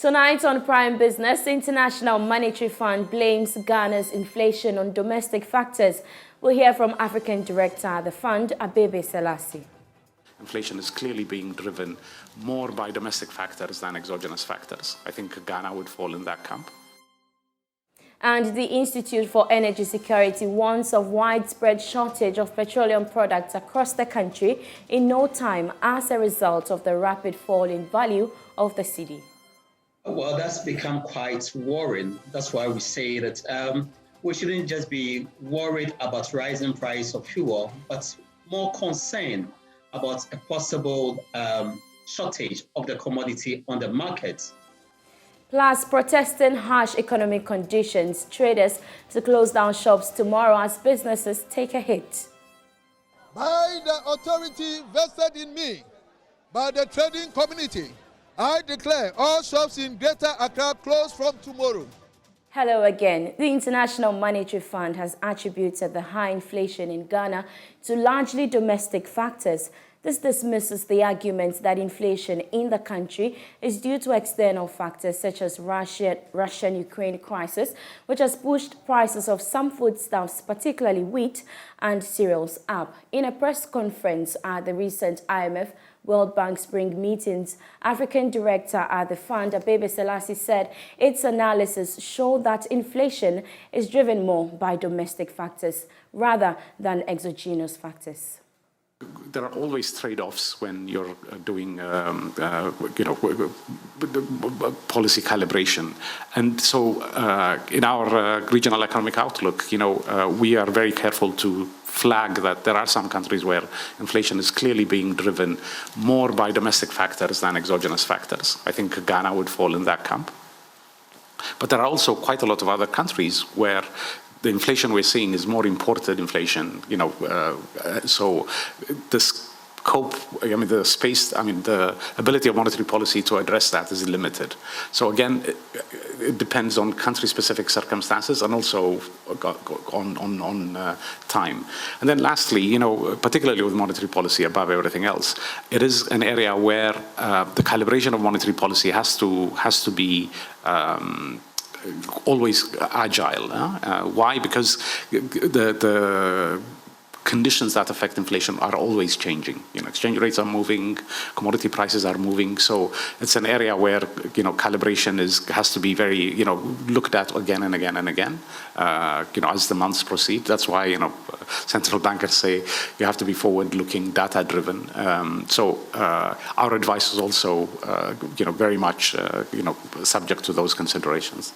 Tonight on Prime Business, the International Monetary Fund blames Ghana's inflation on domestic factors. We'll hear from African Director at the fund, Abebe Selassie. Inflation is clearly being driven more by domestic factors than exogenous factors. I think Ghana would fall in that camp. And the Institute for Energy Security warns of widespread shortage of petroleum products across the country in no time as a result of the rapid fall in value of the cedi. Well, that's become quite worrying. That's why we say that we shouldn't just be worried about rising price of fuel, but more concerned about a possible shortage of the commodity on the market. Plus, protesting harsh economic conditions, traders to close down shops tomorrow as businesses take a hit. By the authority vested in me, by the trading community, I declare all shops in Greater Accra closed from tomorrow. Hello again. The International Monetary Fund has attributed the high inflation in Ghana to largely domestic factors. This dismisses the argument that inflation in the country is due to external factors such as Russian-Ukraine crisis, which has pushed prices of some foodstuffs, particularly wheat and cereals, up. In a press conference at the recent IMF World Bank Spring meetings, African Director at the fund, Abebe Selassie, said its analysis showed that inflation is driven more by domestic factors rather than exogenous factors. There are always trade-offs when you're doing, policy calibration. And so in our regional economic outlook, we are very careful to flag that there are some countries where inflation is clearly being driven more by domestic factors than exogenous factors. I think Ghana would fall in that camp. But there are also quite a lot of other countries where the inflation we're seeing is more imported inflation, so the scope, the ability of monetary policy to address that is limited. So again, it depends on country-specific circumstances and also on time. And then lastly, particularly with monetary policy above everything else, it is an area where the calibration of monetary policy has to be always agile. Why? Because the conditions that affect inflation are always changing. Exchange rates are moving, commodity prices are moving. So it's an area where calibration has to be very looked at again and again and again. As the months proceed. That's why central bankers say you have to be forward-looking, data-driven. So our advice is also very much subject to those considerations.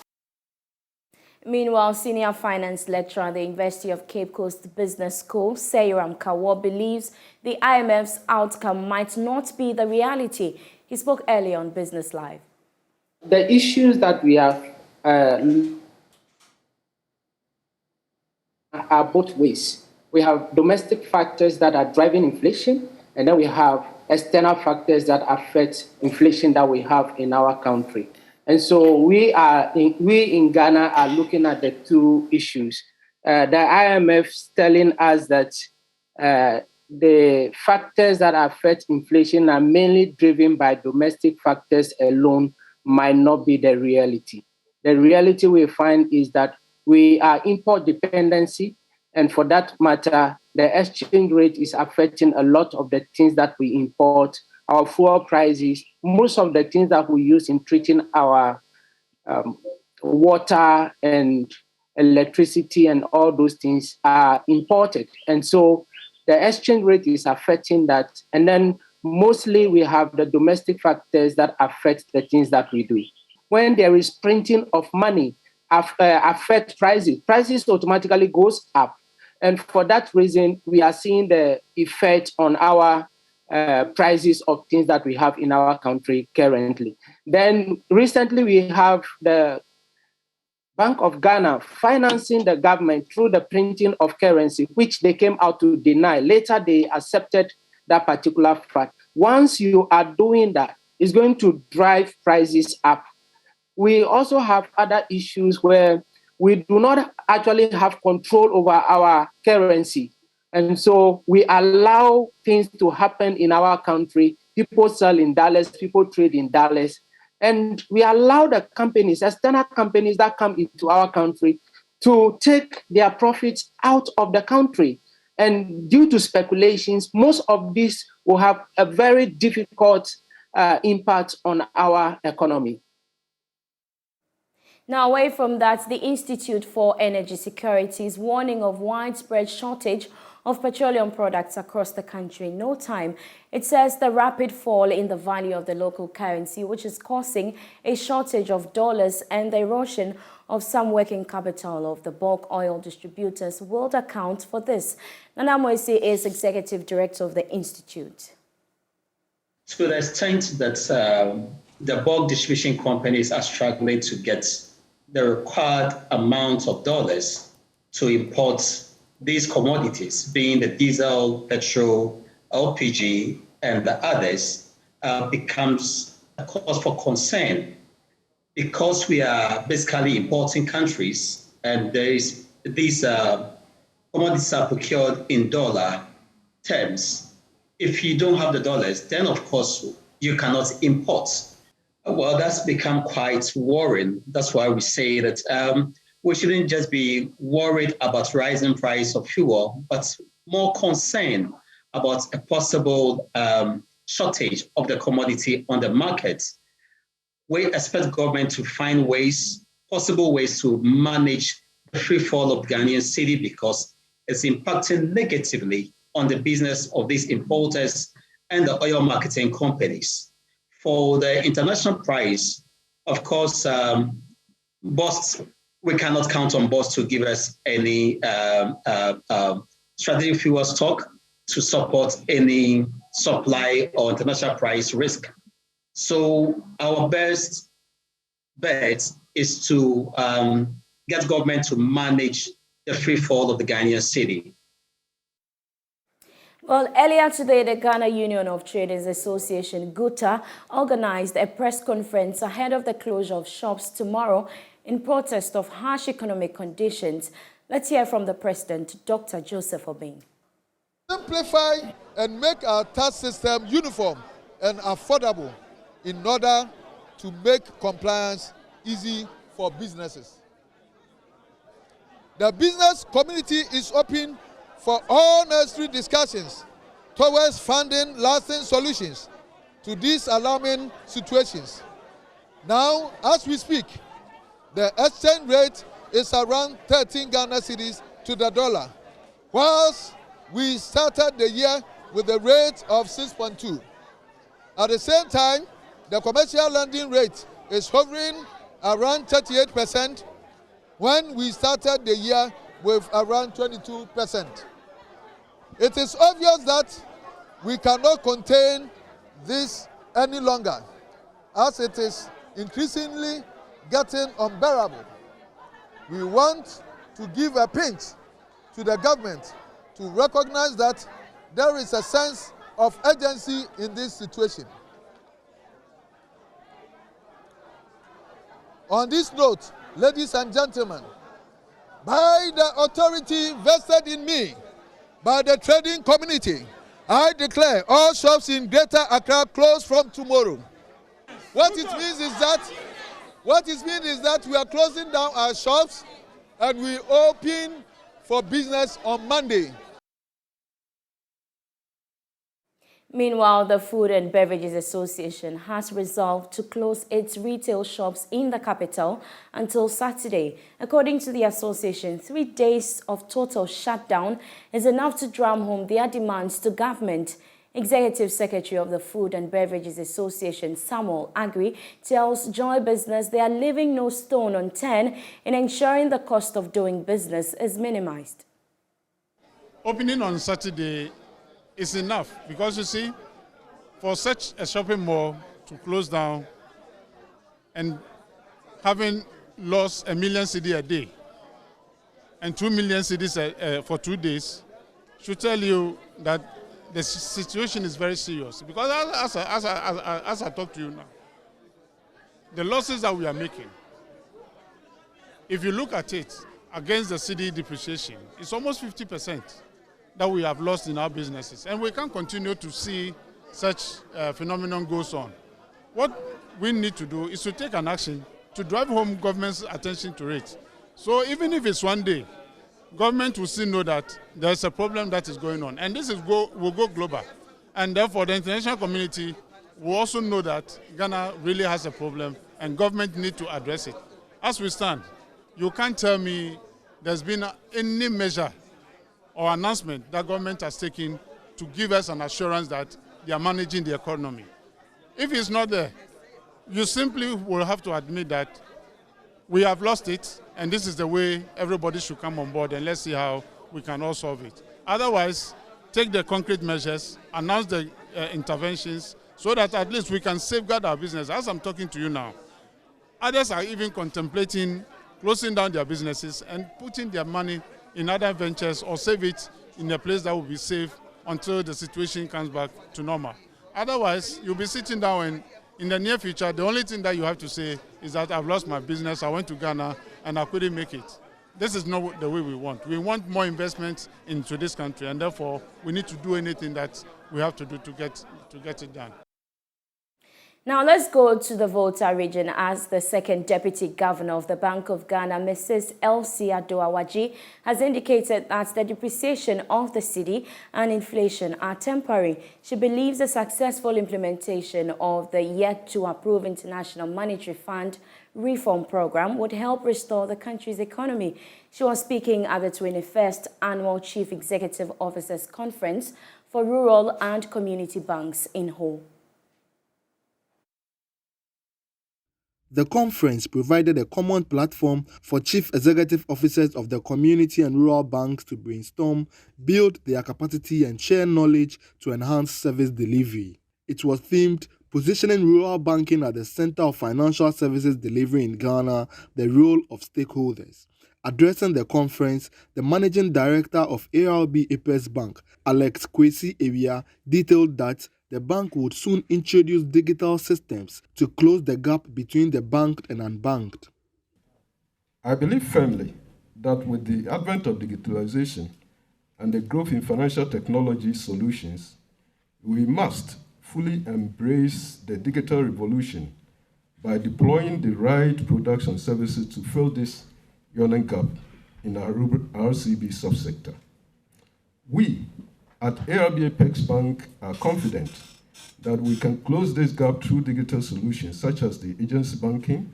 Meanwhile, senior finance lecturer at the University of Cape Coast Business School, Seyram Kawo, believes the IMF's outcome might not be the reality. He spoke earlier on Business Live. The issues that we have are both ways. We have domestic factors that are driving inflation, and then we have external factors that affect inflation that we have in our country. And so we in Ghana are looking at the two issues. The IMF is telling us that the factors that affect inflation are mainly driven by domestic factors alone might not be the reality. The reality we find is that we are import dependency, and for that matter, the exchange rate is affecting a lot of the things that we import. Our fuel prices, most of the things that we use in treating our water and electricity and all those things are imported. And so the exchange rate is affecting that. And then mostly we have the domestic factors that affect the things that we do. When there is printing of money, affect prices. Prices automatically goes up. And for that reason, we are seeing the effect on our prices of things that we have in our country currently. Then recently we have the Bank of Ghana financing the government through the printing of currency, which they came out to deny. Later they accepted that particular fact. Once you are doing that, it's going to drive prices up. We also have other issues where we do not actually have control over our currency. And so we allow things to happen in our country. People sell in dollars, people trade in dollars. And we allow the companies, external companies that come into our country, to take their profits out of the country. And due to speculations, most of this will have a very difficult impact on our economy. Now, away from that, the Institute for Energy Security is warning of widespread shortage of petroleum products across the country in no time. It says the rapid fall in the value of the local currency, which is causing a shortage of dollars and the erosion of some working capital of the bulk oil distributors, will account for this. Nana Moise is Executive Director of the Institute. To the extent that the bulk distribution companies are struggling to get the required amount of dollars to import these commodities, being the diesel, petrol, LPG, and the others, becomes a cause for concern because we are basically importing countries, and these commodities are procured in dollar terms. If you don't have the dollars, then of course you cannot import. Well, that's become quite worrying. That's why we say that we shouldn't just be worried about rising price of fuel, but more concerned about a possible shortage of the commodity on the market. We expect government to find possible ways to manage the free fall of Ghanaian cedi because it's impacting negatively on the business of these importers and the oil marketing companies. For the international price, of course, we cannot count on BOST to give us any strategic fuel stock to support any supply or international price risk. So our best bet is to get government to manage the free fall of the Ghanaian cedi. Well, earlier today, the Ghana Union of Traders Association, GUTA, organized a press conference ahead of the closure of shops tomorrow in protest of harsh economic conditions. Let's hear from the president, Dr. Joseph Obeng. Simplify and make our tax system uniform and affordable in order to make compliance easy for businesses. The business community is open for all necessary discussions towards finding lasting solutions to these alarming situations. Now, as we speak, the exchange rate is around 13 Ghana cedis to the dollar, whilst we started the year with a rate of 6.2. At the same time, the commercial lending rate is hovering around 38% when we started the year with around 22%. It is obvious that we cannot contain this any longer, as it is increasingly getting unbearable. We want to give a pinch to the government to recognize that there is a sense of urgency in this situation. On this note, ladies and gentlemen, by the authority vested in me by the trading community, I declare all shops in Greater Accra closed from tomorrow. What it means is that we are closing down our shops and we open for business on Monday. Meanwhile, the Food and Beverages Association has resolved to close its retail shops in the capital until Saturday. According to the association, 3 days of total shutdown is enough to drum home their demands to government. Executive Secretary of the Food and Beverages Association, Samuel Agri, tells Joy Business they are leaving no stone unturned in ensuring the cost of doing business is minimized. Opening on Saturday is enough because, you see, for such a shopping mall to close down and having lost 1 million cedi a day and 2 million cedis for 2 days should tell you that the situation is very serious. Because as I talk to you now, the losses that we are making, if you look at it against the cedi depreciation, it's almost 50% that we have lost in our businesses. And we can't continue to see such phenomenon goes on. What we need to do is to take an action to drive home government's attention to it. So even if it's one day, government will still know that there's a problem that is going on. And this will go global. And therefore, the international community will also know that Ghana really has a problem and government need to address it. As we stand, you can't tell me there's been any measure or announcement that government has taken to give us an assurance that they are managing the economy. If it's not there, you simply will have to admit that we have lost it, and this is the way everybody should come on board, and let's see how we can all solve it. Otherwise, take the concrete measures, announce the interventions, so that at least we can safeguard our business. As I'm talking to you now, others are even contemplating closing down their businesses and putting their money in other ventures or save it in a place that will be safe until the situation comes back to normal. Otherwise, you'll be sitting down and in the near future, the only thing that you have to say is that I've lost my business, I went to Ghana, and I couldn't make it. This is not the way we want. We want more investment into this country, and therefore, we need to do anything that we have to do to get it done. Now let's go to the Volta region as the second deputy governor of the Bank of Ghana, Mrs. Elsie Adoawaji, has indicated that the depreciation of the cedi and inflation are temporary. She believes the successful implementation of the yet-to-approve International Monetary Fund reform program would help restore the country's economy. She was speaking at the 21st Annual Chief Executive Officers Conference for Rural and Community Banks in Ho. The conference provided a common platform for chief executive officers of the community and rural banks to brainstorm, build their capacity and share knowledge to enhance service delivery. It was themed Positioning Rural Banking at the Center of Financial Services Delivery in Ghana, the Role of Stakeholders. Addressing the conference, the Managing Director of ARB Apex Bank, Alex Kwesi Ewia, detailed that the bank would soon introduce digital systems to close the gap between the banked and unbanked. I believe firmly that with the advent of digitalization and the growth in financial technology solutions, we must fully embrace the digital revolution by deploying the right products and services to fill this yawning gap in our RCB subsector. We at ARB Apex Bank are confident that we can close this gap through digital solutions such as the agency banking,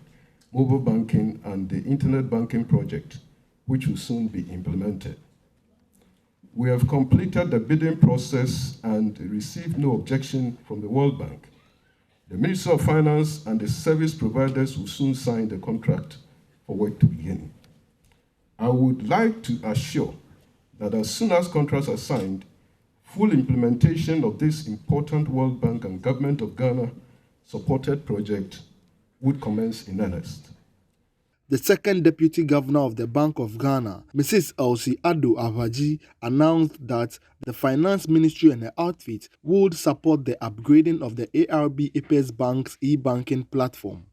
mobile banking, and the internet banking project, which will soon be implemented. We have completed the bidding process and received no objection from the World Bank. The Ministry of Finance and the service providers will soon sign the contract for work to begin. I would like to assure that as soon as contracts are signed, full implementation of this important World Bank and Government of Ghana supported project would commence in earnest. The second deputy governor of the Bank of Ghana, Mrs. Elsie Adoawaji, announced that the Finance Ministry and her outfit would support the upgrading of the ARB Apex Bank's e-banking platform.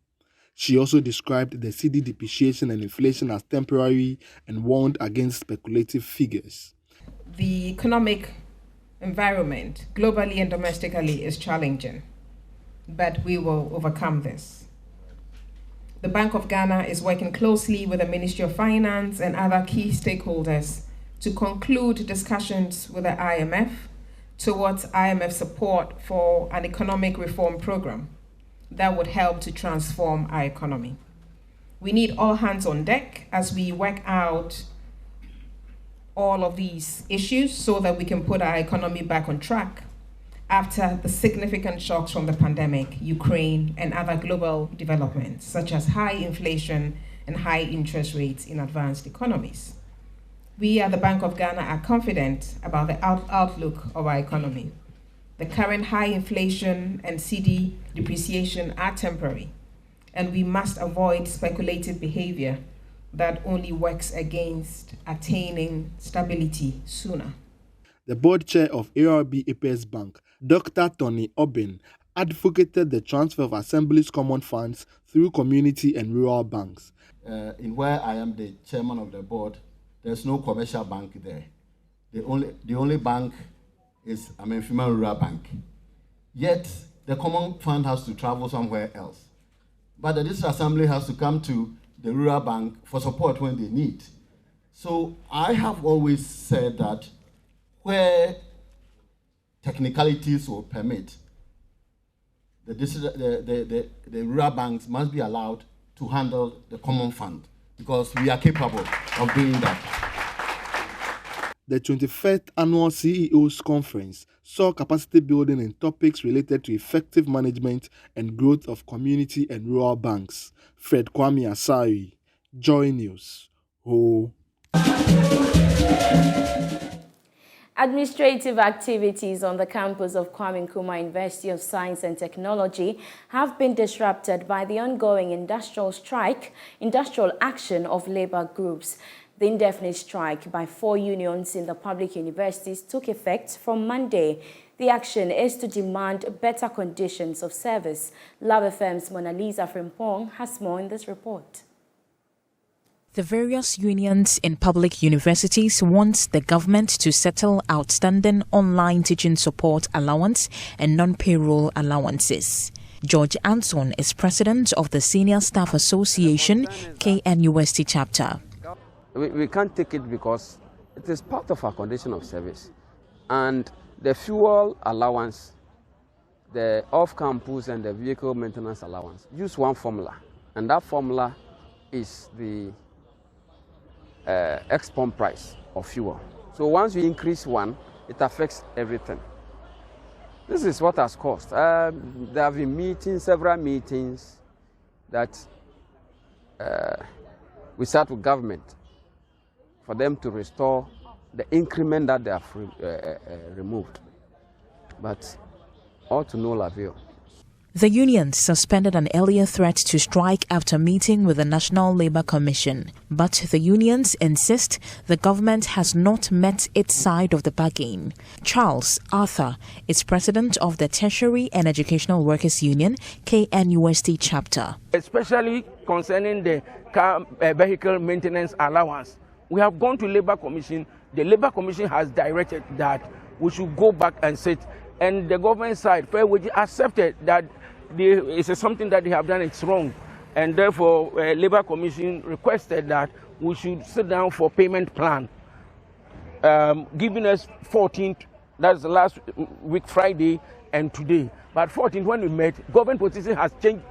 She also described the cedi depreciation and inflation as temporary and warned against speculative figures. The economic environment, globally and domestically, is challenging, but we will overcome this. The Bank of Ghana is working closely with the Ministry of Finance and other key stakeholders to conclude discussions with the IMF towards IMF support for an economic reform program that would help to transform our economy. We need all hands on deck as we work out all of these issues so that we can put our economy back on track after the significant shocks from the pandemic, Ukraine, and other global developments, such as high inflation and high interest rates in advanced economies. We at the Bank of Ghana are confident about the outlook of our economy. The current high inflation and cedi depreciation are temporary, and we must avoid speculative behavior that only works against attaining stability sooner. The board chair of ARB Apex Bank, Dr. Tony Obin, advocated the transfer of Assembly's common funds through community and rural banks. In where I am the chairman of the board, there's no commercial bank there. The only bank is Amenfima Rural Bank. Yet, the common fund has to travel somewhere else. But the district assembly has to come to the rural bank for support when they need. So I have always said that where technicalities will permit, the rural banks must be allowed to handle the common fund because we are capable of doing that. The 25th Annual CEOs Conference saw capacity building in topics related to effective management and growth of community and rural banks. Fred Kwame Asari, Joy News. Ho. Administrative activities on the campus of Kwame Nkrumah University of Science and Technology have been disrupted by the ongoing industrial action of labor groups. The indefinite strike by 4 unions in the public universities took effect from Monday. The action is to demand better conditions of service. Love FM's Mona Lisa Frimpong has more in this report. The various unions in public universities want the government to settle outstanding online teaching support allowance and non-payroll allowances. George Anson is president of the Senior Staff Association, KNUST chapter. We can't take it because it is part of our condition of service. And the fuel allowance, the off-campus and the vehicle maintenance allowance use one formula. And that formula is the ex-pump price of fuel. So once you increase one, it affects everything. This is what has caused. There have been several meetings that we sat with government for them to restore the increment that they have removed. But all to no avail. The unions suspended an earlier threat to strike after meeting with the National Labour Commission. But the unions insist the government has not met its side of the bargain. Charles Arthur is president of the Tertiary and Educational Workers Union, KNUST chapter. Especially concerning the car vehicle maintenance allowance. We have gone to Labour Commission. The Labour Commission has directed that we should go back and sit. And the government side, Fair Wages, accepted that it's something that they have done, it's wrong. And therefore, Labour Commission requested that we should sit down for payment plan. Giving us 14th, that's the last week, Friday, and today. But 14th, when we met, government position has changed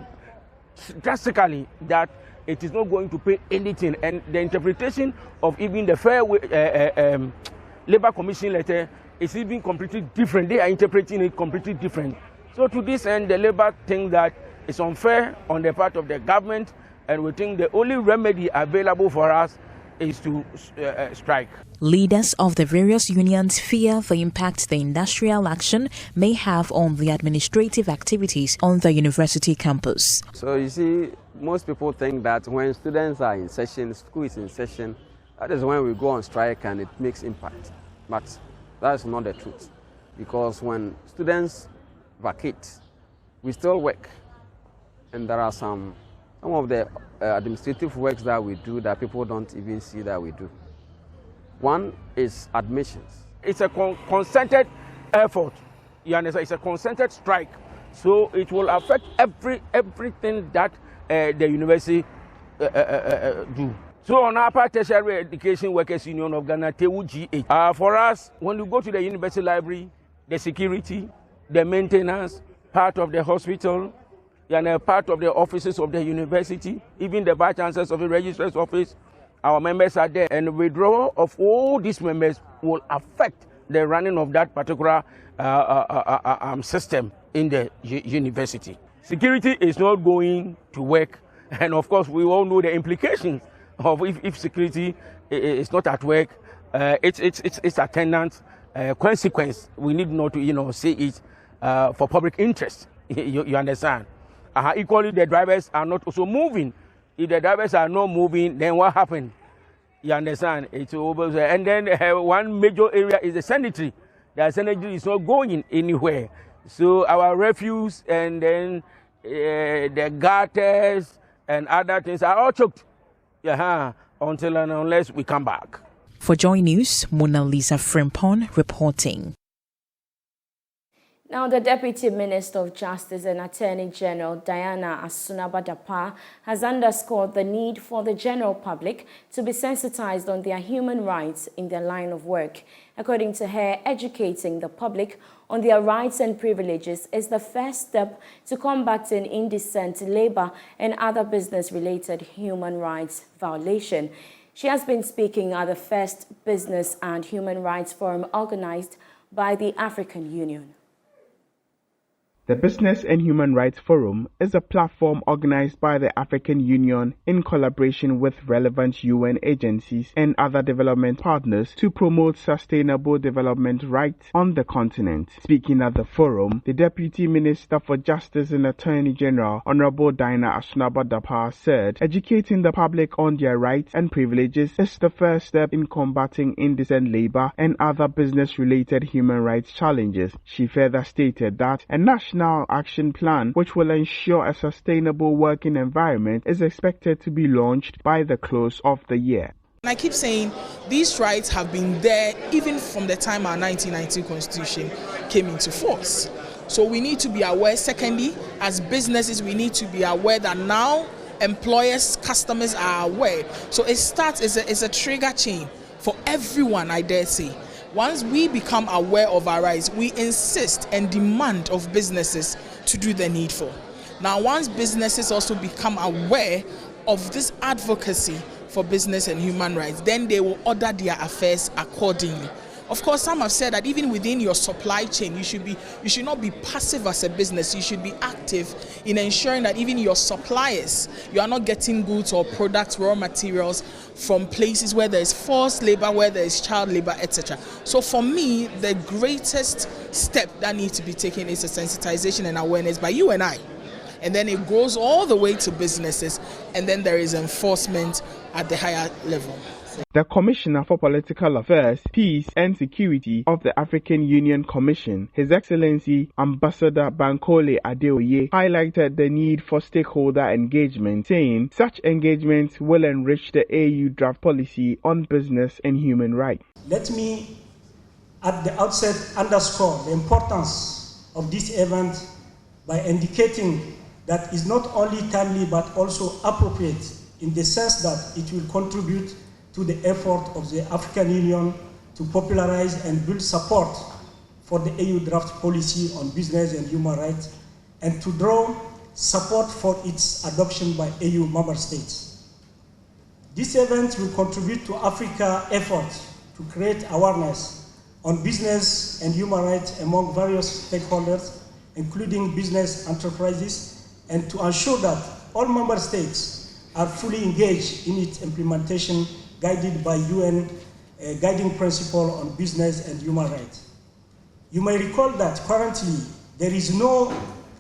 drastically that it is not going to pay anything. And the interpretation of even the Labour Commission letter is even completely different. They are interpreting it completely different. So to this end, the Labour think that it's unfair on the part of the government, and we think the only remedy available for us is to strike. Leaders of the various unions fear the impact the industrial action may have on the administrative activities on the university campus. So you see, most people think that when students are in session, school is in session, that is when we go on strike and it makes impact. But that's not the truth. Because when students vacate, we still work. And there are some of the administrative works that we do that people don't even see that we do. One is admissions. It's a concerted effort. You understand? It's a concerted strike. So it will affect everything that the university do. So on our part, Tertiary Education Workers Union of Ghana, TUGH, for us, when you go to the university library, the security, the maintenance, part of the hospital, and part of the offices of the university, even the vice chancellors of the registrar's office, our members are there. And the withdrawal of all these members will affect the running of that particular system in the university. Security is not going to work. And of course, we all know the implications of if security is not at work, its attendant consequence. We need not to say it for public interest. You understand? Equally, the drivers are not also moving. If the drivers are not moving, then what happened? You understand? It's over. And then one major area is the sanitary. The sanitary is not going anywhere. So our refuse and then the gutters and other things are all choked. Until and unless we come back. For Joy News, Mona Lisa Frimpong reporting. Now, the Deputy Minister of Justice and Attorney General Diana Asunabadapa has underscored the need for the general public to be sensitized on their human rights in their line of work. According to her, educating the public on their rights and privileges is the first step to combating indecent labor and other business-related human rights violation. She has been speaking at the first Business and Human Rights Forum organized by the African Union. The Business and Human Rights Forum is a platform organized by the African Union in collaboration with relevant UN agencies and other development partners to promote sustainable development rights on the continent. Speaking at the forum, the Deputy Minister for Justice and Attorney General, Honorable Diana Asunabadapa, said educating the public on their rights and privileges is the first step in combating indecent labor and other business-related human rights challenges. She further stated that a national action plan which will ensure a sustainable working environment is expected to be launched by the close of the year. And I keep saying these rights have been there even from the time our 1990 Constitution came into force. So we need to be aware. Secondly, as businesses, we need to be aware that now employers, customers are aware. So it starts as a trigger chain for everyone, I dare say. Once we become aware of our rights, we insist and demand of businesses to do the needful. Now, once businesses also become aware of this advocacy for business and human rights, then they will order their affairs accordingly. Of course, some have said that even within your supply chain, you should not be passive as a business. You should be active in ensuring that even your suppliers, you are not getting goods or products, raw materials from places where there is forced labor, where there is child labor, etc. So for me, the greatest step that needs to be taken is a sensitization and awareness by you and I. And then it goes all the way to businesses, and then there is enforcement at the higher level. The Commissioner for Political Affairs, Peace and Security of the African Union Commission, His Excellency Ambassador Bankole Adeoye, highlighted the need for stakeholder engagement, saying such engagement will enrich the AU draft policy on business and human rights. Let me at the outset underscore the importance of this event by indicating that it's not only timely but also appropriate in the sense that it will contribute to the effort of the African Union to popularize and build support for the AU draft policy on business and human rights, and to draw support for its adoption by AU member states. This event will contribute to Africa's effort to create awareness on business and human rights among various stakeholders, including business enterprises, and to ensure that all member states are fully engaged in its implementation, guided by UN guiding principle on business and human rights. You may recall that currently there is no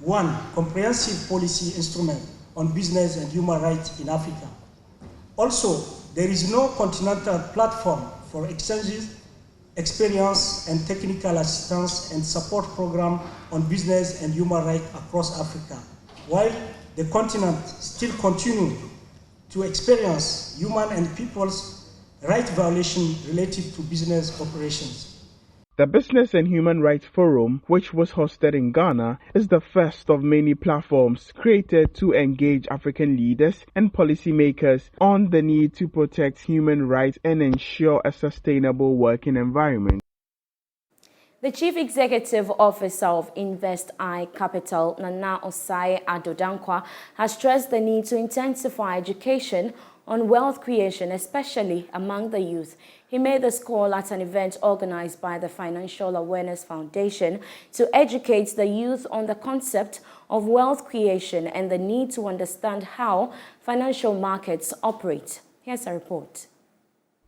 one comprehensive policy instrument on business and human rights in Africa. Also, there is no continental platform for exchanges, experience and technical assistance and support program on business and human rights across Africa, while the continent still continues to experience human and people's rights violations related to business operations. The Business and Human Rights Forum, which was hosted in Ghana, is the first of many platforms created to engage African leaders and policymakers on the need to protect human rights and ensure a sustainable working environment. The Chief Executive Officer of Invest I Capital, Nana Osai Adodankwa, has stressed the need to intensify education on wealth creation, especially among the youth. He made this call at an event organized by the Financial Awareness Foundation to educate the youth on the concept of wealth creation and the need to understand how financial markets operate. Here's a report.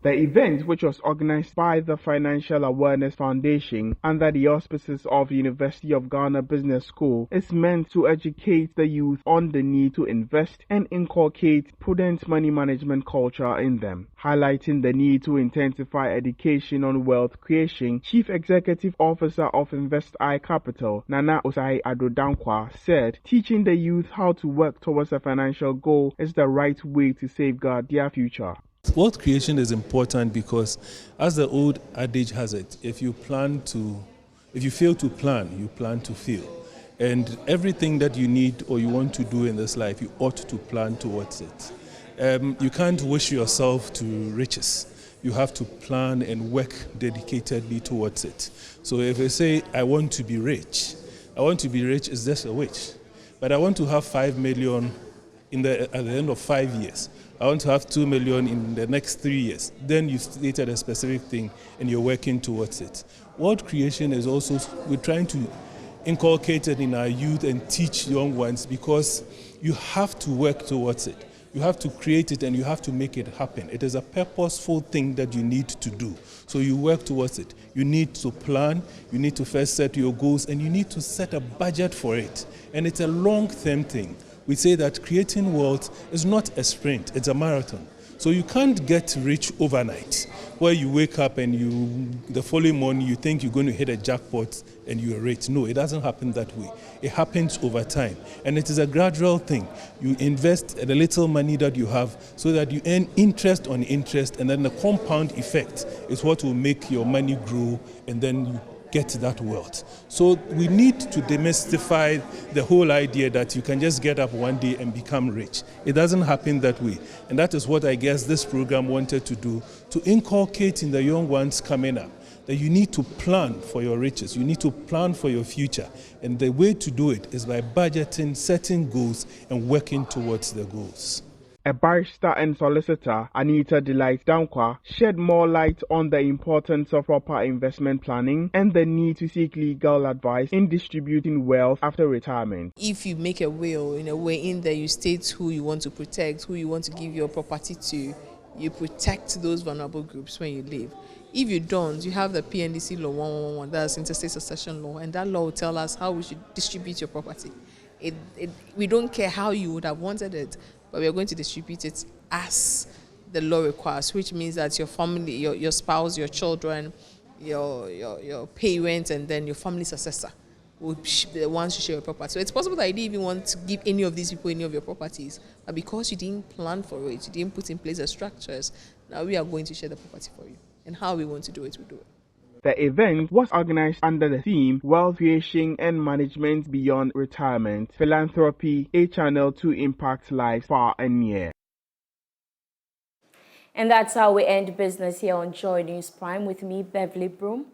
The event, which was organized by the Financial Awareness Foundation under the auspices of University of Ghana Business School, is meant to educate the youth on the need to invest and inculcate prudent money management culture in them. Highlighting the need to intensify education on wealth creation, Chief Executive Officer of Invest I Capital, Nana Osai Adodankwa, said teaching the youth how to work towards a financial goal is the right way to safeguard their future. Wealth creation is important because, as the old adage has it, if you plan to If you fail to plan, you plan to fail. And everything that you need or you want to do in this life, you ought to plan towards it. You can't wish yourself to riches. You have to plan and work dedicatedly towards it. So if I say, I want to be rich is just a wish. But I want to have 5 million at the end of 5 years. I want to have 2 million in the next 3 years. Then you stated a specific thing and you're working towards it. World creation is also, we're trying to inculcate it in our youth and teach young ones, because you have to work towards it. You have to create it and you have to make it happen. It is a purposeful thing that you need to do. So you work towards it. You need to plan, you need to first set your goals, and you need to set a budget for it. And it's a long-term thing. We say that creating wealth is not a sprint, it's a marathon. So you can't get rich overnight, where you wake up and the following morning you think you're going to hit a jackpot and you're rich. No, it doesn't happen that way. It happens over time. And it is a gradual thing. You invest the little money that you have so that you earn interest on interest, and then the compound effect is what will make your money grow, and then you get that wealth. So we need to demystify the whole idea that you can just get up one day and become rich. It doesn't happen that way. And that is what I guess this program wanted to do, to inculcate in the young ones coming up, that you need to plan for your riches, you need to plan for your future. And the way to do it is by budgeting, setting goals, and working towards the goals. A barrister and solicitor, Anita Delight Dankwa, shed more light on the importance of proper investment planning and the need to seek legal advice in distributing wealth after retirement. If you make a will, in a way in there you state who you want to protect, who you want to give your property to, you protect those vulnerable groups when you leave. If you don't, you have the PNDC law 111, that's interstate succession law, and that law will tell us how we should distribute your property. We don't care how you would have wanted it, but we are going to distribute it as the law requires, which means that your family, your spouse, your children, your parents, and then your family successor will be the ones who share your property. So it's possible that you didn't even want to give any of these people any of your properties, but because you didn't plan for it, you didn't put in place the structures, now we are going to share the property for you. And how we want to do it, we do it. The event was organized under the theme Wealth Creation and Management Beyond Retirement, Philanthropy, a channel to impact lives far and near. And that's how we end business here on Joy News Prime with me, Beverly Broohm.